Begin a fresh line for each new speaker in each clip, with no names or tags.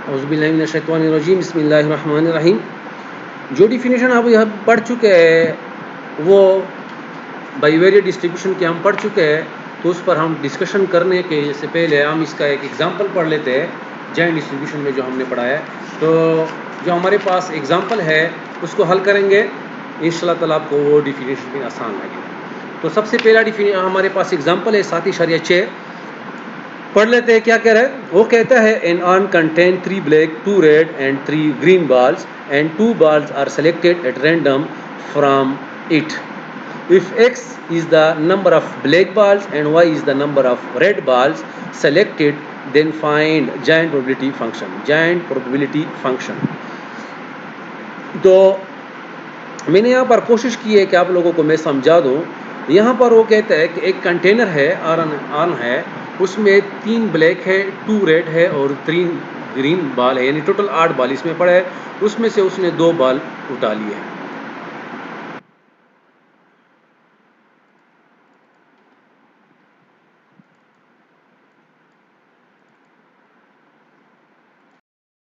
औज़ुबिल्लाहिमिनश्शैतानिर्रजीम बिस्मिल्लाहिर्रहमानिर्रहीम। जो डिफिनेशन आप यहाँ पढ़ चुके हैं वो बाइवेरिएट डिस्ट्रीब्यूशन के हम पढ़ चुके हैं, तो उस पर हम डिस्कशन करने के से पहले हम इसका एक एग्जांपल पढ़ लेते हैं जॉइंट डिस्ट्रीब्यूशन में जो हमने पढ़ा है। तो जो हमारे पास एग्जांपल है उसको हल करेंगे, इंशाल्लाह ताला आपको वो डिफिनेशन भी आसान लगेगा। तो सबसे पहला हमारे पास एग्जांपल है 7-6 पढ़ लेते हैं क्या कह रहा है। वो कहता है an urn contain 3 black 2 red and 3 green balls and 2 balls are selected at random from it. If x is the number of black balls and y is the number of red balls selected, then find giant probability function. Giant probability function. तो मैंने यहाँ पर कोशिश की है कि आप लोगों को मैं समझा दूँ। यहाँ पर वो कहता है कि एक कंटेनर है, आर्न है, उसमें 3 ब्लैक है, 2 रेड है और 3 ग्रीन बाल है, यानी टोटल 8 बाल इसमें पड़े है। उसमें से उसने 2 बाल उठा लिए हैं।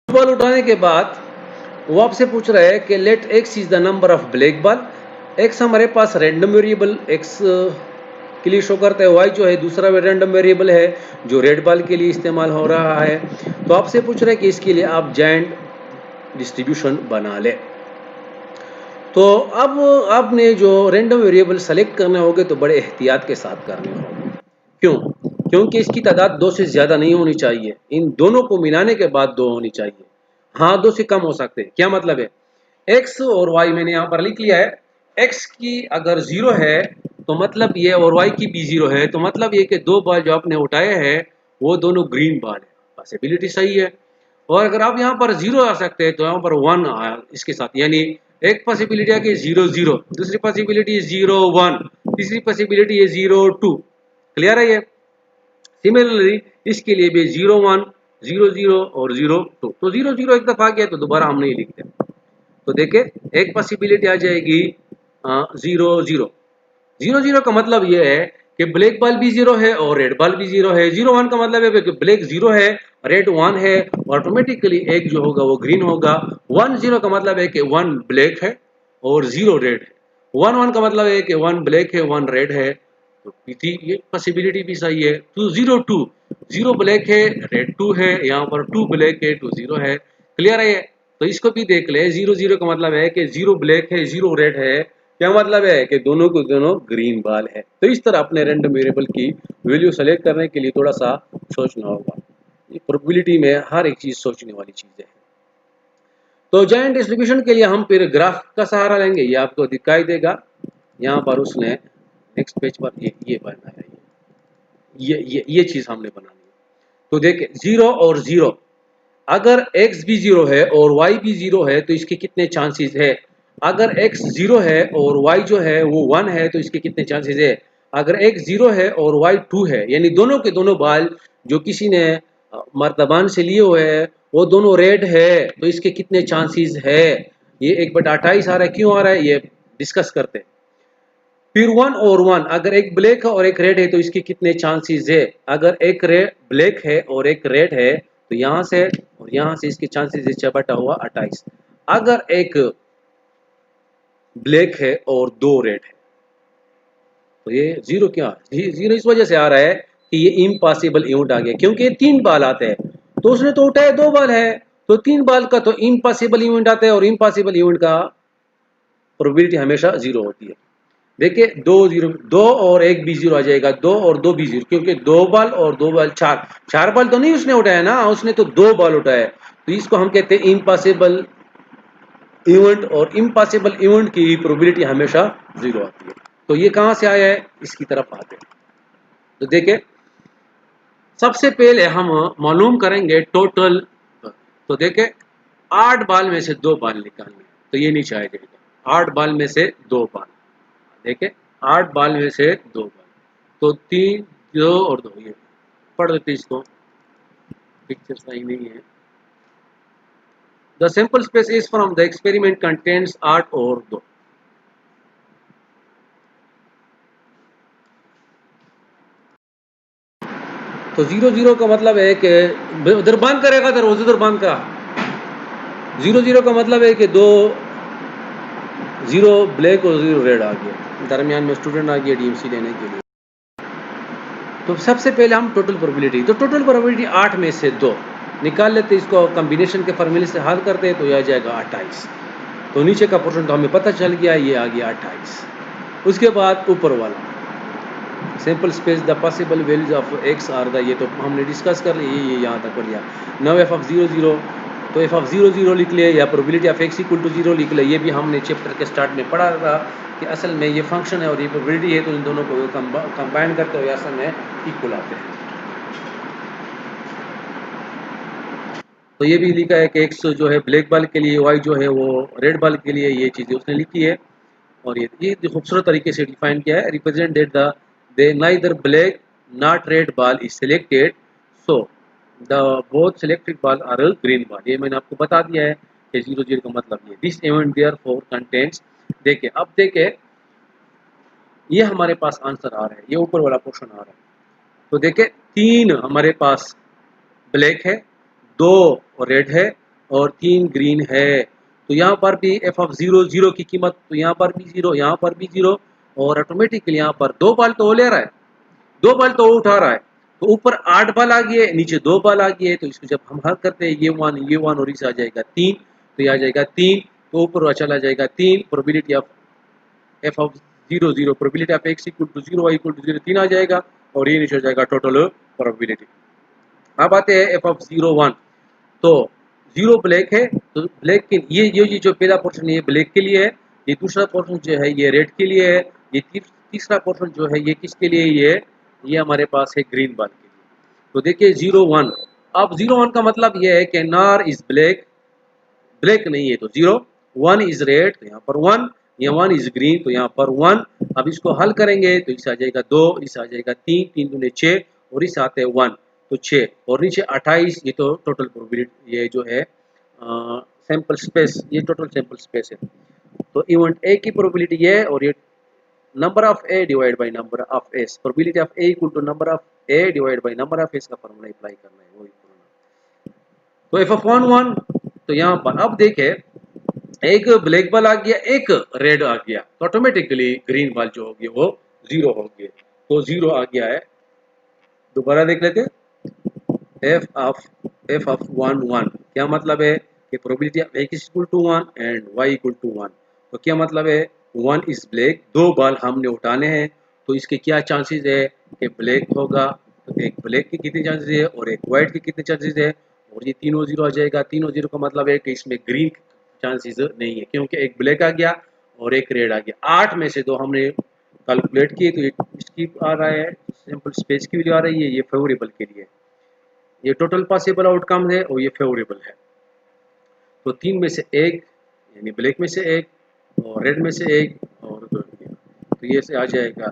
बाल उठाने के बाद वो आपसे पूछ रहा है कि let X is the number of black ball. X हमारे पास रैंडम वेरिएबल एक्स के लिए शो करता है, वाई जो है दूसरा रैंडम वेरिएबल है जो रेड बाल के लिए इस्तेमाल हो रहा है। तो आपसे पूछ रहे हैं कि इसके लिए आप जॉइंट डिस्ट्रीब्यूशन बना ले। तो अब आपने जो रैंडम वेरिएबल सेलेक्ट करने होंगे तो बड़े एहतियात के साथ करने होंगे। क्यों? क्योंकि इसकी तादाद 2 से ज़्यादा नहीं होनी चाहिए। इन दोनों को मिलाने के बाद 2 होनी चाहिए। हाँ, 2 से कम हो सकते हैं। क्या मतलब है? x और y मैंने यहाँ पर लिख लिया है। x की अगर 0 है तो मतलब ये, और y की भी 0 है तो मतलब ये कि 2 बाल जो आपने उठाए हैं वो दोनों ग्रीन बाल है। पॉसिबिलिटी सही है। और अगर आप यहाँ पर 0 आ सकते हैं तो यहाँ पर 1 आया इसके साथ, यानी एक पॉसिबिलिटी है कि 0 0, दूसरी पॉसिबिलिटी 0 1, तीसरी पॉसिबिलिटी है 0 2। क्लियर है ये? सिमिलरली इसके लिए भी 0 1 0 0 और 0 2। तो 0 0 एक दफा गया तो दोबारा हम नहीं लिखते। तो देखिए एक पॉसिबिलिटी आ जाएगी 0 0। 0 0 का मतलब ये है कि ब्लैक बॉल भी 0 है और रेड बॉल भी 0 है। 0 1 का मतलब है कि ब्लैक 0 है, रेड 1 है, ऑटोमेटिकली एक जो होगा वो ग्रीन होगा। 1 0 का मतलब है कि 1 ब्लैक है और 0 रेड है। 1 1 का मतलब है कि 1 ब्लैक है 1 रेड है। तो ये पॉसिबिलिटी भी सही है। 2 0 2, 0 ब्लैक है रेड 2 है, यहाँ पर 2 ब्लैक है 2 0 है। क्लियर है ये? तो इसको भी देख ले। 0 0 का मतलब है कि 0 ब्लैक है 0 रेड है। क्या मतलब है कि दोनों को दोनों ग्रीन बाल है। तो इस तरह अपने रैंडम वेरिएबल की वैल्यू सेलेक्ट करने के लिए थोड़ा सा सोचना होगा। प्रोबेबिलिटी में हर एक चीज सोचने वाली चीज है। तो जॉइंट डिस्ट्रीब्यूशन के लिए हम फिर ग्राफ का सहारा लेंगे। ये आपको दिखाई देगा यहाँ पर। उसने नेक्स्ट पेज पर ये बनाया है, ये चीज हमने बनानी है। तो देखिए 0 और 0, अगर x भी 0 है और y भी 0 है तो इसके कितने चांसेस है? अगर x 0 है और y जो है वो 1 है तो इसके कितने चांसेस है? अगर x 0 है और y 2 है, यानी दोनों के दोनों बाल जो किसी ने मर्तबान से लिए हुए है वो दोनों रेड है तो इसके कितने चांसेस है? ये 1/28 आ रहा है। क्यों आ रहा है ये डिस्कस करते हैं। फिर 1 और 1, अगर एक ब्लैक है और एक रेड है तो इसके कितने चांसेस है? अगर एक ब्लैक है और एक रेड है तो यहाँ से और यहाँ से इसके चांसेस है 6/28। अगर एक ब्लैक है और 2 रेड है तो ये 0 क्यों? 0 इस वजह से आ रहा है कि ये इम्पॉसिबल इवेंट आ गया, क्योंकि ये 3 बाल आते हैं तो उसने तो उठाया 2 बाल है, तो 3 बाल का तो इम्पॉसिबल इवेंट आता है और इम्पॉसिबल इवेंट का प्रोबेबिलिटी हमेशा 0 होती है। देखिए 2 0, 2 और 1 भी 0 आ जाएगा, 2 और 2 भी 0, क्योंकि 2 बाल और 2 बाल 4 बाल तो नहीं उसने उठाया ना, उसने तो 2 बाल उठाया। तो इसको हम कहते हैं इम्पॉसिबल इवेंट, और इम्पॉसिबल इवेंट की प्रोबेबिलिटी हमेशा 0 आती है। तो ये कहां से आया है, इसकी तरफ आते हैं। तो देखिए सबसे पहले हम मालूम करेंगे टोटल। तो देखिए 8 बाल में से 2 बाल निकालने, तो ये नीचे आ जाएगा 8 बाल में से 2 बाल। देखिए 8 बाल में से 2 बाल, तो 3 2 और 2, ये पढ़ लेते इसको, पिक्चर सही नहीं है। The sample space is from the experiment contains 8 और 2। तो 0 0 का मतलब है कि उधर बंद करेगा, दरवाजे उधर बंद करा। 0 0 का मतलब है कि 2 0 ब्लैक और 0 रेड आ गया, दरमियान में स्टूडेंट आ गया डीएमसी लेने के लिए। तो सबसे पहले हम टोटल प्रोबेबिलिटी, तो टोटल प्रोबेबिलिटी 8 में से 2 निकाल लेते, इसको कॉम्बिनेशन के फार्मूले से हल करते हैं तो यह आ जाएगा 28। तो नीचे का पोर्शन तो हमें पता चल गया, ये आ गया 28। उसके बाद ऊपर वाला sample space the possible values of X are the, ये तो हमने डिस्कस कर लिया, ये यहाँ तक कर लिया। नाउ एफ ऑफ 0 0, तो एफ ऑफ 0 0 लिख ले या probability of X equal to 0 लिख ले, ये भी हमने चैप्टर के स्टार्ट में पढ़ा था कि असल में ये फंक्शन है और ये प्रोबेबिलिटी है, तो इन दोनों को कंबाइन करते हुए असल में इक्वल आते हैं। तो ये भी लिखा है कि एक्स जो है ब्लैक बॉल के लिए, वाई जो है वो रेड बॉल के लिए, ये चीज़ें उसने लिखी है। और ये खूबसूरत तरीके से डिफाइन किया है, represent that the they neither black not red ball is selected, so the both selected ball are green ball. ये मैंने आपको बता दिया है कि 0 0 का मतलब ये this event therefore contents. देखे अब देखे ये हमारे पास आंसर आ रहा है, ये ऊपर वाला पोर्शन आ रहा है। तो देखे 3 हमारे पास ब्लैक है, 2 रेड है और 3 ग्रीन है। तो यहाँ पर भी एफ ऑफ 0 0 की कीमत, तो यहाँ पर भी 0, यहाँ पर भी 0, और ऑटोमेटिकली यहाँ पर 2 बाल तो वो ले रहा है, 2 बाल तो वो उठा रहा है। तो ऊपर 8 बाल आ गए, नीचे 2 बाल आ गए, तो इसको जब हम हल करते हैं ये 1 और इसे आ जाएगा 3, तो ये आ जाएगा 3, तो ऊपर चला जाएगा 3, probability of F of 0 0, probability of X equal to 0 Y equal to 0 3 आ जाएगा, और ये नीचे आ जाएगा टोटल प्रोबेबिलिटी। अब आते हैं एफ ऑफ 0 1, तो 0 ब्लैक है, तो ब्लैक के ये जो पहला पोर्शन ये ब्लैक के लिए है, ये दूसरा पोर्शन जो है ये रेड के लिए है, ये तीसरा पोर्शन जो है ये किसके लिए, ये हमारे पास है ग्रीन बाल के लिए। तो देखिए 0 1, अब 0 1 का मतलब ये है कि नार इज ब्लैक, ब्लैक नहीं है तो 0, 1 इज रेड तो यहाँ पर 1, या 1 इज ग्रीन तो यहाँ पर 1। अब इसको हल करेंगे तो इसे आ जाएगा 2, इसे आ जाएगा 3, 3 दूने 6, और इसे आते हैं 1, तो 6 और नीचे 28, ये तो टोटल प्रोबेबिलिटी, ये जो है सैंपल स्पेस, ये टोटल सैंपल स्पेस है। तो इवेंट ए की प्रोबेबिलिटी है, और ये number of A divide by number of S, probability of A equal to number of A divide by number of S का फॉर्मूला अप्लाई करना है, वही फॉर्मूला। तो एफ ऑफ 1 1, तो यहाँ पर अब देखे एक ब्लैक बॉल आ गया, एक रेड आ गया, तो ऑटोमेटिकली ग्रीन बॉल जो हो गया वो 0 हो गया, तो 0 आ गया है। दोबारा देख लेते, एफ ऑफ 1 1 क्या मतलब है कि probability of X equal to 1 and Y equal to 1, तो क्या मतलब है 1 इज ब्लैक, 2 बॉल हमने उठाने हैं, तो इसके क्या चांसेस है कि ब्लैक होगा, तो एक ब्लैक के कितने चांसेस है और एक वाइट के कितने चांसेस है, और ये तीनों 0 आ जाएगा। तीनों 0 का मतलब है कि इसमें ग्रीन चांसेस नहीं है, क्योंकि एक ब्लैक आ गया और एक रेड आ गया। 8 में से 2 हमने कैलकुलेट किए, तो इसकी आ रहा है सैंपल स्पेस की वैल्यू आ रही है, ये फेवरेबल के लिए, ये टोटल पॉसिबल आउटकम है और ये फेवरेबल है। तो 3 में से एक, यानी ब्लैक में से एक और रेड में से एक और दो, तो ये से आ जाएगा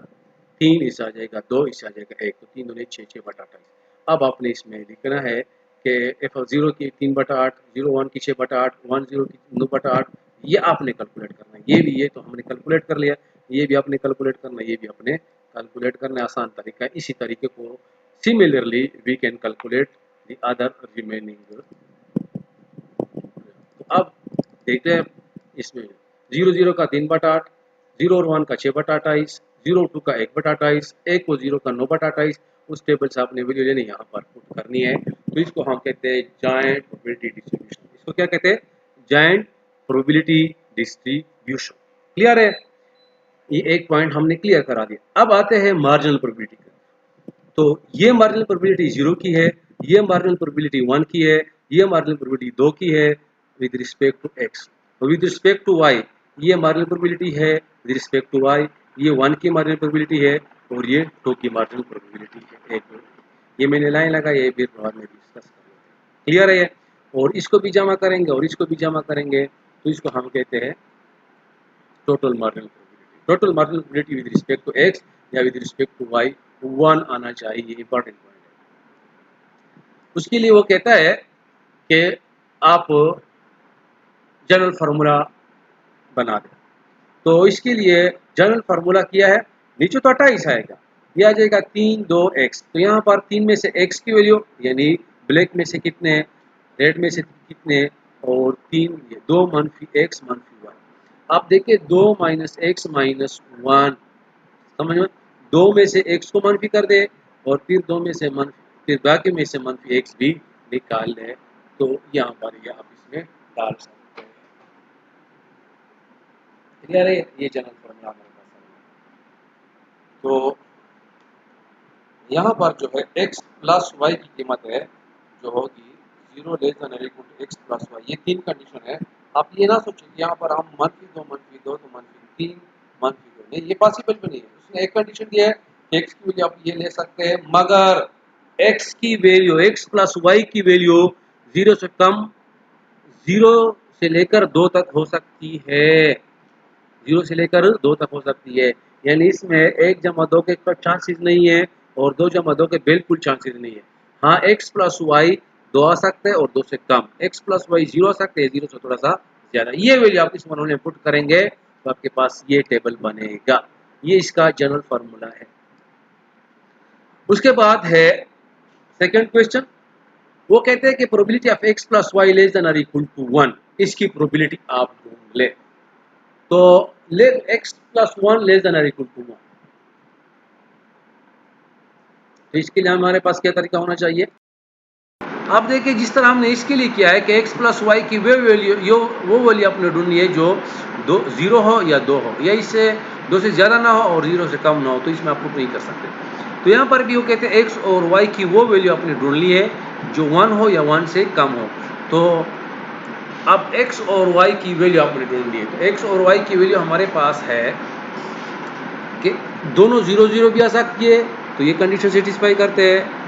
3, इसे आ जाएगा 2, इसे आ जाएगा 1, तो 3 दूनी 6 6 बटा 28। अब आपने इसमें लिखना है कि एफ ऑफ 0 की 3 बटा 8, 0 1 की 6 बटा 8, 1 0 की 9 बटा 8, ये आपने कैलकुलेट करना है। ये भी, ये तो हमने कैलकुलेट कर लिया, ये भी आपने कैलकुलेट करना है, ये भी आपने कैलकुलेट करना है। आसान तरीका है, इसी तरीके को similarly we can calculate the other remaining. तो अब देखते हैं इसमें 0 0 का 3 बटा 8, 0 और 1 का 6 बटा 28, 0 2 का 1 बटा 28, 1 और 0 का 9 बटा 28, उस टेबल से आपने वैल्यू लेनी यहाँ पर पुट करनी है। तो इसको हम कहते हैं जायंट प्रोबेबिलिटी डिस्ट्रीब्यूशन। इसको क्या कहते हैं, जायंट प्रोबेबिलिटी डिस्ट्रीब्यूशन। क्लियर है, ये एक पॉइंट हमने क्लियर करा दिया। अब आते हैं मार्जिनल प्रोबेबिलिटी। तो ये मार्जिनल प्रोबेबिलिटी 0 की है, ये मार्जिनल प्रोबेबिलिटी 1 की है, ये मार्जिनल प्रोबेबिलिटी 2 की है विद रिस्पेक्ट टू x, और विद रिस्पेक्ट टू y ये मार्जिनल प्रोबेबिलिटी है विद रिस्पेक्ट टू y, ये 1 की मार्जिनल प्रोबेबिलिटी है और ये 2 की मार्जिनल प्रोबेबिलिटी है। एक ये मैंने लाइन लगाई है, फिर बाद में डिस्कस करेंगे। क्लियर है, और इसको भी जमा करेंगे और इसको भी जमा करेंगे, तो इसको हम कहते हैं total marginal probability. Total marginal probability with respect to x या विद रिस्पेक्ट टू y 1 आना चाहिए, इंपॉर्टेंट पॉइंट है। उसके लिए वो कहता है कि आप जनरल फार्मूला बना दें। तो इसके लिए जनरल फार्मूला किया है, नीचे तो 28 आएगा, ये आ जाएगा 3 2 x। तो यहाँ पर 3 में से x की वैल्यू यानी ब्लैक में से कितने, रेड में से कितने, और 3 2 मनफी x मनफी 1। आप देखिए 2 माइनस एक्स माइनस 1, समझ में, 2 में से x को मनफी कर दे और फिर 2 में से मनफी, फिर बाकी में से मनफी x भी निकाल ले, तो यहाँ पर ये आप इसमें डाल सकते हैं। क्लियर है, ये जनरल फॉर्मूला हमारे पास है। तो यहाँ पर जो है x प्लस वाई की कीमत है जो होगी 0 लेस देन और equal to X plus Y, ये 3 कंडीशन है। आप ये ना सोचिए कि यहाँ पर हम मनफी 2 तो मनफी 3 मनफी 2, नहीं, ये पॉसिबल भी नहीं है। उसने एक कंडीशन दिया है कि x की वैल्यू आप ये ले सकते हैं, मगर x की वैल्यू, x प्लस वाई की वैल्यू 0 से कम, 0 से लेकर 2 तक हो सकती है, 0 से लेकर 2 तक हो सकती है। यानी इसमें 1 जमा 2 के चांसेस नहीं है और 2 जमा 2 के बिल्कुल चांसेस नहीं है। हाँ, x प्लस वाई 2 आ सकते हैं और 2 से कम, x प्लस वाई 0 आ सकते हैं, 0 से थोड़ा सा ज़्यादा। ये वैल्यू आप इस फॉर्मूले में पुट करेंगे तो आपके पास ये टेबल बनेगा। ये इसका जनरल फार्मूला है। उसके बाद है सेकंड क्वेश्चन। वो कहते हैं कि probability of x plus Y less than और इक्वल टू 1, इसकी प्रोबेबिलिटी आप ढूंढ ले। तो let x plus 1 less than और इक्वल टू 1, तो इसके लिए हमारे पास क्या तरीका होना चाहिए। अब देखिए जिस तरह हमने इसके लिए किया है कि x प्लस वाई की वो वैल्यू आपने ढूंढनी है जो 0 हो या 2 हो, या इससे 2 से ज़्यादा ना हो और 0 से कम ना हो, तो इसमें आप पुट नहीं कर सकते। तो यहाँ पर भी वो कहते हैं x और y की वो वैल्यू आपने ढूंढ ली है जो 1 हो या 1 से कम हो। तो अब x और y की वैल्यू आपने ढूंढ ली है, तो x और y की वैल्यू हमारे पास है कि दोनों 0 0 भी आ सकती है, तो ये कंडीशन सेटिस्फाई करते हैं।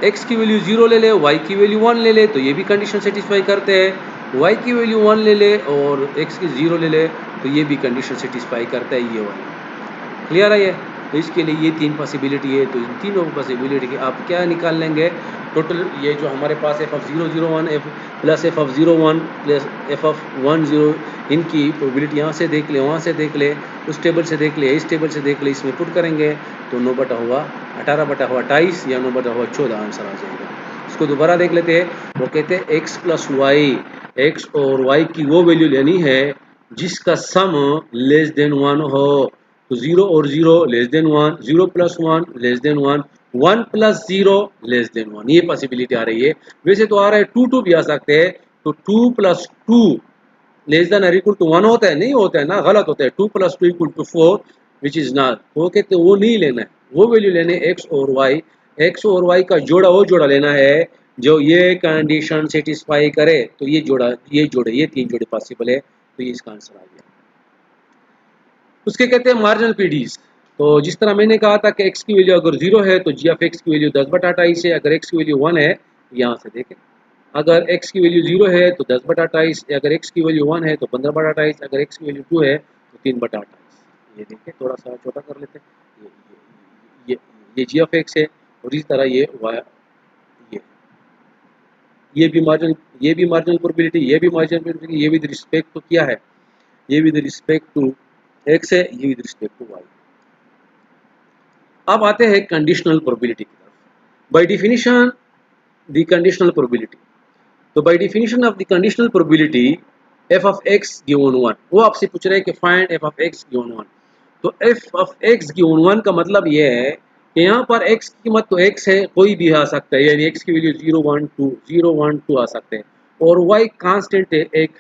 x की वैल्यू 0 ले ले, y की वैल्यू 1 ले ले, तो ये भी कंडीशन सेटिस्फाई करते हैं। y की वैल्यू 1 ले ले और x की 0 ले ले, तो ये भी कंडीशन सेटिस्फाई करता है, ये वाला। क्लियर है ये। तो इसके लिए ये 3 पॉसिबिलिटी है। तो इन तीनों पॉसिबिलिटी की आप क्या निकाल लेंगे, टोटल ये जो हमारे पास f of 0 0 1 f plus f of 0 1 plus f of 1 0, इनकी प्रोबेबिलिटी यहाँ से देख ले, वहाँ से देख ले, उस टेबल से देख ले, इस टेबल से देख ले, इसमें पुट करेंगे तो 9 बटा हुआ 18 बटा हुआ 28 या 9 बटा हुआ 14 आंसर आ जाएगा। इसको दोबारा देख लेते हैं। वो कहते हैं x प्लस वाई, एक्स और y की वो वैल्यू लेनी है जिसका सम लेस देन 1 हो। तो 0 और 0 less then 1, 0 plus 1 less then 1, 1 plus 0 less then 1, ये पॉसिबिलिटी आ रही है। वैसे तो आ रहा है 2 2 भी आ सकते हैं, तो 2 प्लस 2 लेस देन और इक्वल टू 1 होता है, नहीं होता है ना, गलत होता है। 2 plus 2 equal to 4 which is not. वो कहते हैं वो नहीं लेना है, वो वैल्यू लेने x और y, x और y का जोड़ा, वो जोड़ा लेना है जो ये कंडीशन सेटिस्फाई करे। तो ये जोड़ा, ये जोड़े, ये 3 जोड़े पॉसिबल है, तो ये इसका आंसर आ गया। उसके कहते हैं मार्जिनल पीडीज। तो जिस तरह मैंने कहा था कि x की वैल्यू अगर 0 है तो g ऑफ x की वैल्यू 10 बटा 28 है। अगर x की वैल्यू 1 है, यहाँ से देखें, अगर x की वैल्यू 0 है तो 10 बटा 28, अगर x की वैल्यू 1 है तो 15 बटा 28, अगर x की वैल्यू 2 है तो 3 बटा 28। ये देखिए, थोड़ा सा छोटा कर लेते हैं। ये g ऑफ x है और इसी तरह ये y, ये भी मार्जिनल, ये भी मार्जिनल प्रोबेबिलिटी, ये भी मार्जिनल प्रोबेबिलिटी, ये विद रिस्पेक्ट टू क्या है, ये विद रिस्पेक्ट टू x है, ये विद रिस्पेक्ट टू y। अब आते हैं कंडीशनल प्रोबेबिलिटी की तरफ। By definition the conditional probability, तो by definition of the conditional probability f of x given 1, वो आपसे पूछ रहे हैं कि find f of x given 1। तो f ऑफ x गिवन 1 का मतलब ये है कि यहाँ पर x की कीमत तो x है, कोई भी आ सकता है, यानी x की वैल्यू 0 1 2 0 1 2 आ सकते हैं, और y कांस्टेंट है 1,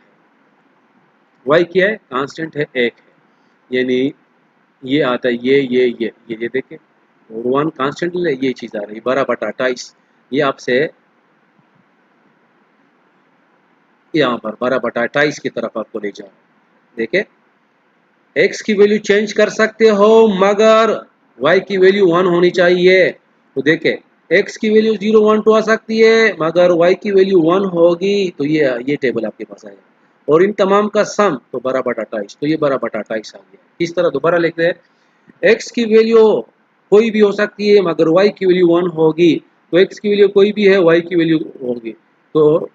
y क्या है, कांस्टेंट है 1 है, यानी ये आता है ये देखें, और 1 कांस्टेंट है, ये चीज़ आ रही है 12 बटा 28। ये आपसे यहाँ पर 12 बटा 28 की तरफ आपको ले जाओ। देखे, x की वैल्यू चेंज कर सकते हो मगर y की वैल्यू 1 होनी चाहिए। तो देखे, x की वैल्यू 0 1 2 आ सकती है मगर y की वैल्यू 1 होगी, तो ये टेबल आपके पास आएगा। और इन तमाम का सम तो 12 बटा 28, तो ये 12 बटा 28 आ गया। इस तरह दोबारा लिखते हैं, x की वैल्यू कोई भी हो सकती है मगर y की वैल्यू 1 होगी, तो x की वैल्यू कोई भी है, y की वैल्यू होगी। तो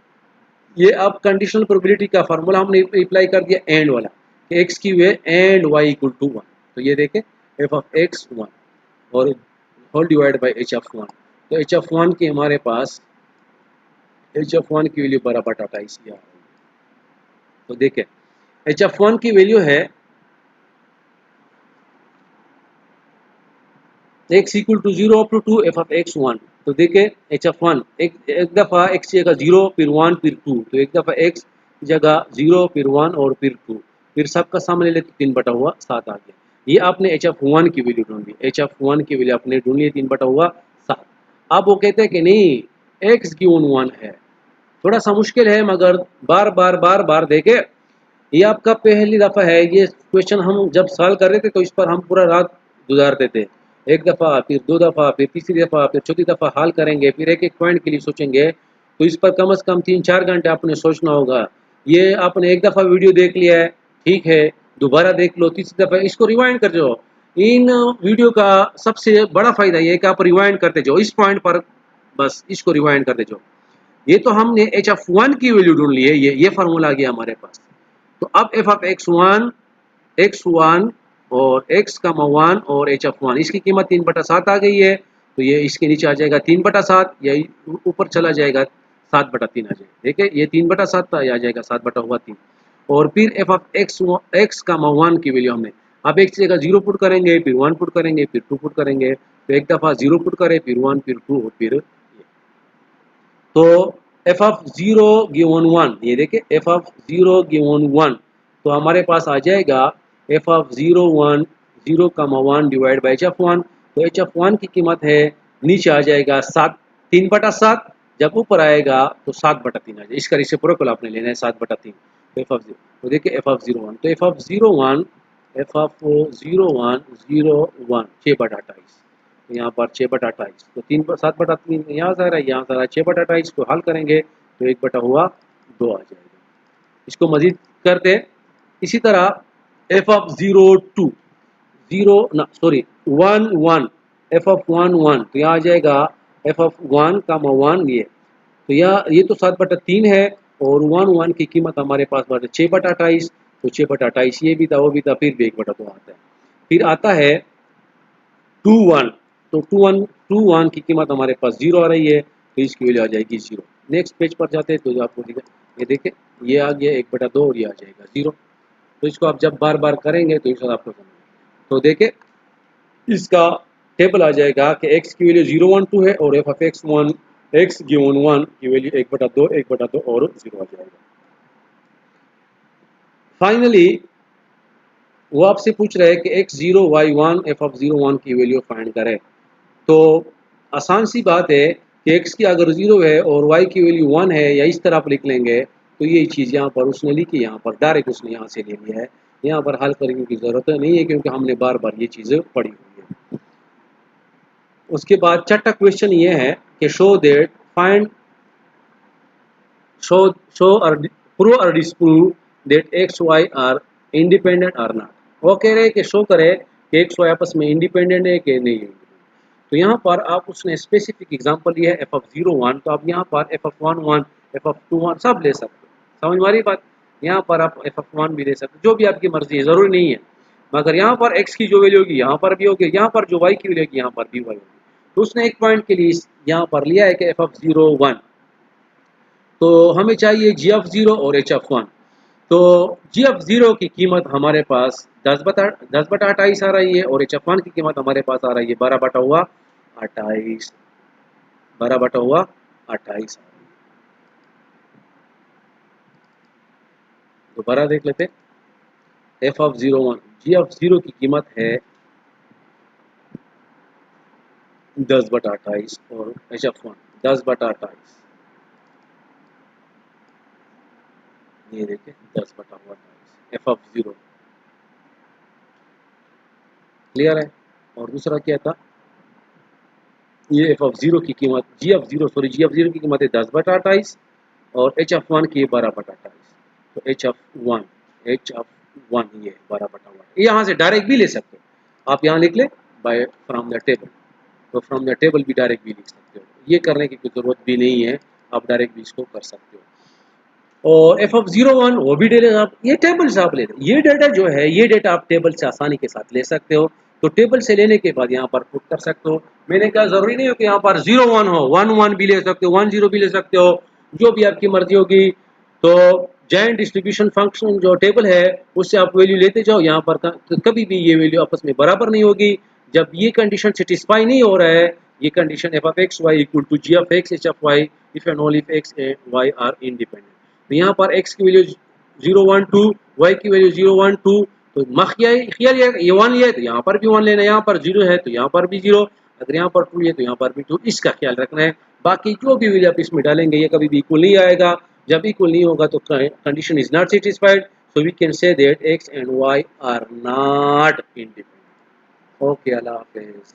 ये अब कंडीशनल प्रोबेबिलिटी का फार्मूला हमने अप्लाई कर दिया एंड वाला, कि x की वे एंड y इक्वल टू 1। तो ये देखें f ऑफ x 1 और whole divide by H F one. तो एच एफ वन की हमारे पास एच एफ वन की वैल्यू बराबर 28 आ रही है। तो देखें एच एफ वन की वैल्यू है x equal to 0 up to 2 F of x one. तो देखें एच एफ वन एक दफ़ा x जगह 0 फिर 1 फिर 2, तो एक दफ़ा x जगह 0 फिर 1 और फिर 2, फिर सबका सामने ले तो 3/7 आ गया। ये आपने एच एफ वन की वैल्यू ढूंढ ली, एच एफ वन की वैल्यू आपने ढूंढ ली 3/7। अब वो कहते हैं कि नहीं x गिवन 1 है। थोड़ा सा मुश्किल है मगर बार बार देखे। ये आपका पहली दफ़ा है, ये क्वेश्चन हम जब सॉल्व कर रहे थे तो इस पर हम पूरा रात गुजारते थे। एक दफ़ा फिर दो दफ़ा फिर तीसरी दफ़ा फिर चौथी दफ़ा हल करेंगे, फिर एक एक पॉइंट के लिए सोचेंगे, तो इस पर कम से कम 3-4 घंटे आपने सोचना होगा। ये आपने एक दफ़ा वीडियो देख लिया है, ठीक है, दोबारा देख लो, तीसरी दफ़ा इसको रिवाइंड कर जाओ। इन वीडियो का सबसे बड़ा फ़ायदा ये है कि आप रिवाइंड करते जाओ, इस पॉइंट पर बस इसको रिवाइंड करते जाओ। ये तो हमने एच एफ वन की वैल्यू ढूंढ ली है, ये फार्मूला आ गया हमारे पास। तो अब एफ ऑफ एक्स वन और एक्स का वन और एच एफ वन, इसकी कीमत 3/7 आ गई है। तो ये इसके नीचे आ जाएगा 3/7, या ऊपर चला जाएगा 7/3 आ जाएगा। देखिए ये 3/7 था, आ जाएगा 7/3। और फिर एफ ऑफ एक्स का वन की वैल्यू हमने अब एक जगह 0 पुट करेंगे, फिर 1 पुट करेंगे, फिर 2 पुट करेंगे। तो एक दफ़ा 0 पुट करें, फिर 1 फिर 2 और फिर तो एफ ऑफ 0 गिवन 1, ये देखिए एफ ऑफ 0 गिवन 1, तो हमारे पास आ जाएगा F of 0 1 0 comma 1 divide by H F one. तो एच एफ वन की कीमत है, नीचे आ जाएगा 3/7, जब ऊपर आएगा तो 7/3 आ जाएगा। इसका रेसिप्रोकल आपने लेना है 7/3। तो एफ ऑफ 0, तो देखिए एफ ऑफ 0 1, तो एफ ऑफ 0 1 एफ ऑफ 0 1 0 1 6/28, यहाँ पर 6/28, तो 7/3 यहाँ से आ रहा है, यहाँ से आ रहा है 6/28 को हल करेंगे तो 1/2 आ जाएगा। इसको मजीद करते इसी तरह एफ ऑफ 0 2 0 ना सॉरी 1 1 एफ ऑफ 1 1, तो यहाँ आ जाएगा एफ ऑफ 1 का 1 ये, तो ये तो 7/3 है और 1 1 की कीमत हमारे पास 6/28, तो 6/28 ये भी था वो भी था, फिर भी 1/2 आता है। फिर आता है 2 1, तो 2 1 की कीमत हमारे पास 0 आ रही है, तो इसकी वैल्यू आ जाएगी 0। नेक्स्ट पेज पर जाते हैं तो आपको दिखा, ये देखें ये आ गया 1/2 और ये आ जाएगा 0। तो इसको आप जब बार बार करेंगे तो इसका आपको समझ, तो देखें इसका टेबल आ जाएगा कि x की वैल्यू 0 1 2 है और F of x one x given 1 की वैल्यू 1/2 और 0 आ जाएगा। फाइनली वो आपसे पूछ रहे हैं कि x0 y1 एफ ऑफ 0 1 की वैल्यू फाइंड करें। तो आसान सी बात है कि x की अगर 0 है और y की वैल्यू 1 है, या इस तरह आप लिख लेंगे, तो ये चीज़ यहाँ पर उसने लिखी, यहाँ पर डायरेक्ट उसने यहाँ से ले लिया है, यहाँ पर हल करने की ज़रूरत नहीं है क्योंकि हमने बार बार ये चीज़ें पढ़ी हुई है। उसके बाद छठा क्वेश्चन ये है कि show that find show show और प्रूव और disprove that X Y are independent or not. वो कह रहे हैं कि शो करे कि एक्स वाई आपस में इंडिपेंडेंट है कि नहीं है। तो यहाँ पर आप उसने स्पेसिफिक एग्जांपल लिया है एफ ऑफ 0 1, तो आप यहाँ पर एफ ऑफ 1 1 एफ ऑफ 2 1 सब ले सकते हो। समझ मारी बात, यहाँ पर आप एफ ऑफ 1 भी ले सकते हो, जो भी आपकी मर्जी है, ज़रूरी नहीं है। मगर यहाँ पर एक्स की जो वैल्यू होगी यहाँ पर भी होगी, यहाँ पर जो वाई की वैल्यू होगी यहाँ पर भी वाई होगी। तो उसने एक पॉइंट के लिए यहाँ पर लिया है कि एफ ऑफ 0 1, तो हमें चाहिए जी ऑफ 0 और एच ऑफ 1। तो जी ऑफ 0 की कीमत हमारे पास 10/28 आ रही है और एच ऑफ 1 की कीमत हमारे पास आ रही है 12/28 12/28 आ रही है। दोबारा देख लेते, एफ ऑफ 0 1 जी ऑफ 0 की कीमत है 10/28 और एच ऑफ 1 10/28, ये देखिए 10/28 एफ ऑफ 0, क्लियर है। और दूसरा क्या था, ये एफ ऑफ 0 की कीमत जी ऑफ 0 की कीमत है 10/28 और एच ऑफ 1 की है 12/28। तो एच ऑफ 1 ये 12/1, यहाँ से डायरेक्ट भी ले सकते हो, आप यहाँ लिख ले बाय फ्रॉम द टेबल, तो फ्रॉम द टेबल भी डायरेक्ट भी लिख सकते हो, ये करने की कोई ज़रूरत भी नहीं है, आप डायरेक्ट भी इसको कर सकते हो। और एफ ऑफ 0 1 वो भी डेटा आप ये टेबल से आप ले, ये डाटा जो है ये डाटा आप टेबल से आसानी के साथ ले सकते हो। तो टेबल से लेने के बाद यहाँ पर पुट कर सकते हो। मैंने कहा जरूरी नहीं हो कि यहाँ पर 0 1 हो, 1 1 भी ले सकते हो, 1 0 भी ले सकते हो, जो भी आपकी मर्जी होगी। तो जॉइंट डिस्ट्रीब्यूशन फंक्शन जो टेबल है उससे आप वैल्यू लेते जाओ, यहाँ पर तो कभी भी ये वैल्यू आपस में बराबर नहीं होगी। जब ये कंडीशन सेटिस्फाई नहीं हो रहा है, ये condition F of X Y equal to G of X H of Y if and only if X and Y are independent. तो यहाँ पर एक्स की वैल्यू 0 1 2, वाई की वैल्यू 0 1 2, तो ख्याल ये 1 लिया है तो यहाँ पर भी 1 लेना है, यहाँ पर 0 है तो यहाँ पर भी 0, अगर यहाँ पर 2 है तो यहाँ पर भी 2, इसका ख्याल रखना है। बाकी जो भी वैल्यू आप इसमें डालेंगे ये कभी भी इक्वल नहीं आएगा। जब इक्वल नहीं होगा तो condition is not satisfied, so we can say that X and Y are not independent. Okay, अल्लाह हाफिज़।